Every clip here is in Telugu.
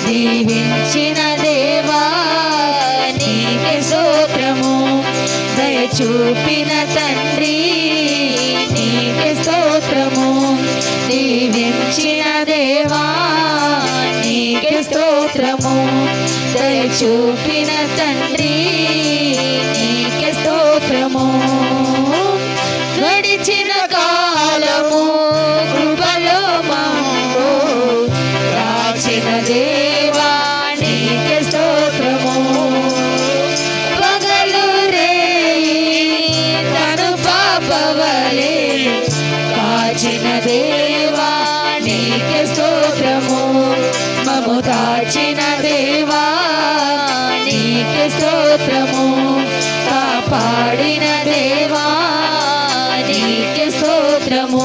దీవించిన దేవా నీకే స్తోత్రము, దయ చూపిన తండ్రి నీకే స్తోత్రము, దీవించిన దేవా నీకే స్తోత్రము, దయ చూపిన తండ్రి నీకే స్తోత్రము. గడిచిన కాలము కృపలో మమ్ము కాచిన దేవా నీకే స్తోత్రము, పగలు రేయి తను పాపవలే కాచిన దేవా నీకే స్తోత్రము, మము దాచిన దేవా నీకే స్తోత్రము, కాపాడిన దేవా నీకే స్తోత్రము,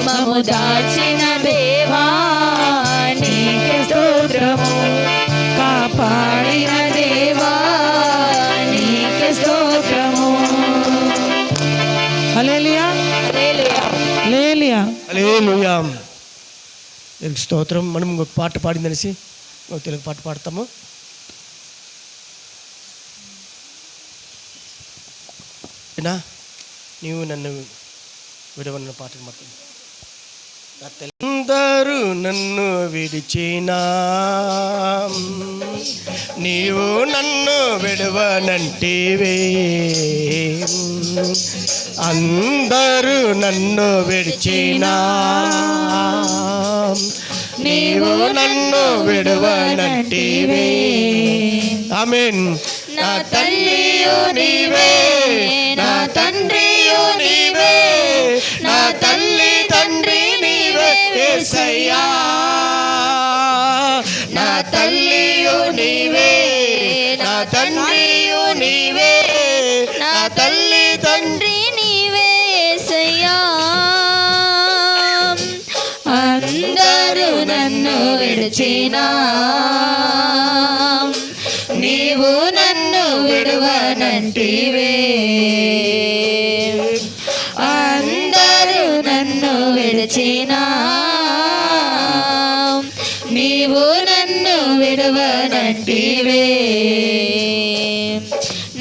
మము దాచిన దేవా నీకే స్తోత్రము, కాపాడిన దేవా నీకే స్తోత్రము. హల్లెలూయా హల్లెలూయా హల్లెలూయా. స్తోత్రం. మనం ఇంకొక పాట పాడిందనేసి తెలుగు పాట పాడతాము. నీవు నన్ను విడవన్న పాట మాత్రం. అందరూ నన్ను విడిచినా నీవు నన్ను విడవనంటివే, అందరూ నన్ను విడిచినా నీవు నన్ను విడవనంటివే. ఆమేన్. నా తల్లియు నీవే, నా తండ్రియు నీవే, నా తల్లి తండ్రి నీవే యేసయ్యా, నా తల్లియు నీవే, నా తండ్రియు నీవే, నా తల్లి తండ్రి నీవే యేసయ్యా. అందరూ నన్ను విడిచినా నీవు నన్ను విడువనంటివే, అందరూ నన్ను విడిచినా నీవు నన్ను విడువనంటివే.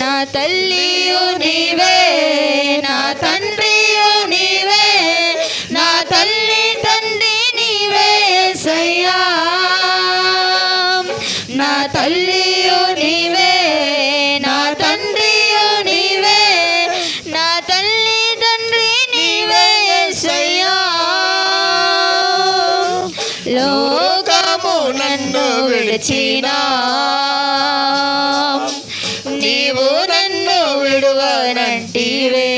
నా తల్లియు నీవే, నా తండ్రియు నీవే, నా తల్లి తండ్రి నీవే యేసయ్యా, నా తల్లియు నీవే, నా తండ్రియు నీవే, నా తల్లి తండ్రి నీవే యేసయ్యా. లోకము నన్ను విడిచినా నీవు నన్ను విడువనంటివే,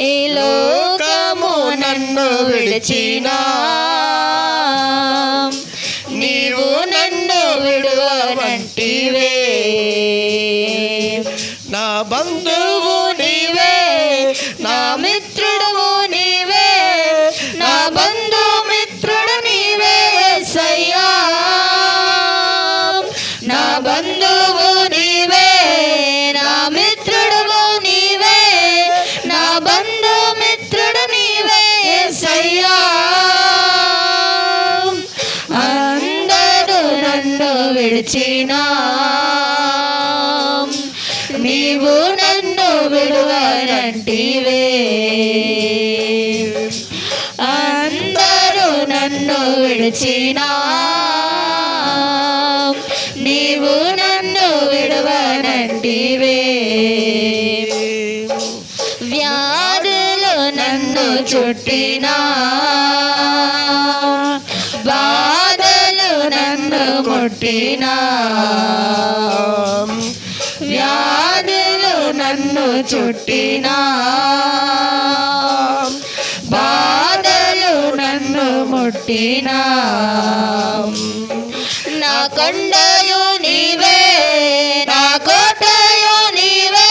ఈ లోకము నన్ను విడిచినా నీవు నన్ను విడువనంటివే. నా బంధువు నీవే, నా మిత్రుడువు నీవే, నా బంధు మిత్రుడు నీవే యేసయ్యా, నా బంధువు నీవే, నా మిత్రుడువు నీవే, నా బంధు మిత్రుడు నీవే యేసయ్యా. అందరూ నన్ను విడిచినా నీవు నన్ను విడువనంటివే, అందరూ నన్ను విడిచినా నీవు నన్ను విడువనంటివే. వ్యాధులు నన్ను చుట్టినా బాధలు నన్ను ముట్టినా, వ్యాధులు నన్ను చుట్టినా బాధలు నన్ను ముట్టినా, నా కొండయు నీవే, నా కోటయు నీవే,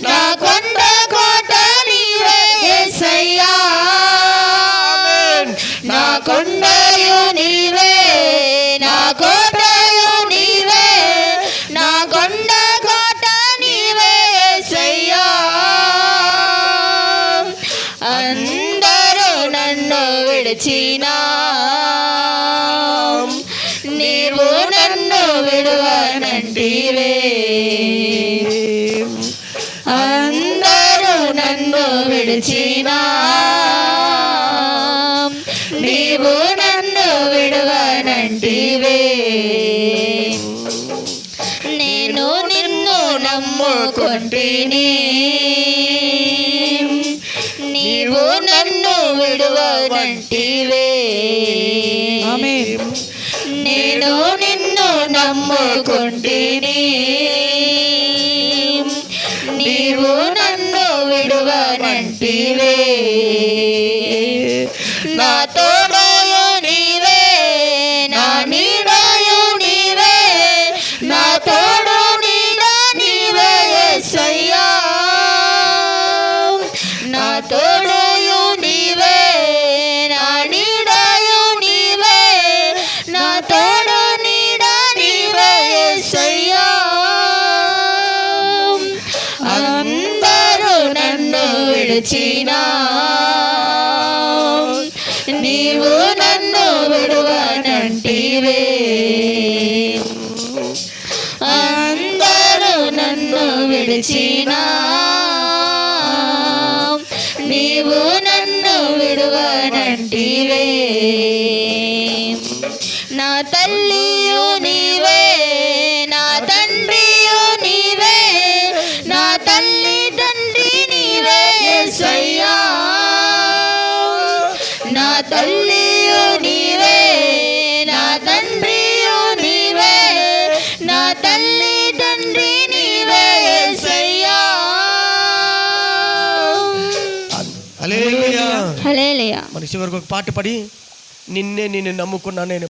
నా కొండ కోట నీవే యేసయ్యా, నా కొండయు నీవే, నా కోటయు నీవే, నా కొండ కోట నీవే యేసయ్యా. అందరూ నన్ను విడిచినా విడువనంటివే అందరూ నన్ను విడిచినా నీవు నన్ను విడువనంటివే నేను నిన్ను నమ్ముకొంటిని నీవు నన్ను విడువనంటివే ఆమేన్. నేను నిన్ను నమ్ముకొంటిని నీవు నన్ను విడువనంటివే నా తోడయు నీవే నా నీడయు నీవే నా తోడు నీడ నీవే యేసయ్యా నా తోడయు నీవే నా నీడయు నీవే నా తోడు నీడ నీవే యేసయ్యా అందరూ నన్ను విడిచినా నీవు నన్ను విడువనంటివే అందరూ నన్ను విడిచినా నీవు నన్ను విడువనంటివే నా తల్లియు నీవే నా తండ్రియు నీవే నా తల్లి తండ్రి నీవే యేసయ్యా నా తల్లియు నీవే నా తండ్రియు నీవే నా తల్లి తండ్రి నీవే యేసయ్యా హల్లెలూయా. హల్లెలూయా మన చివరికి ఒక పాట పడి నిన్నే నేను నమ్ముకున్నా నేను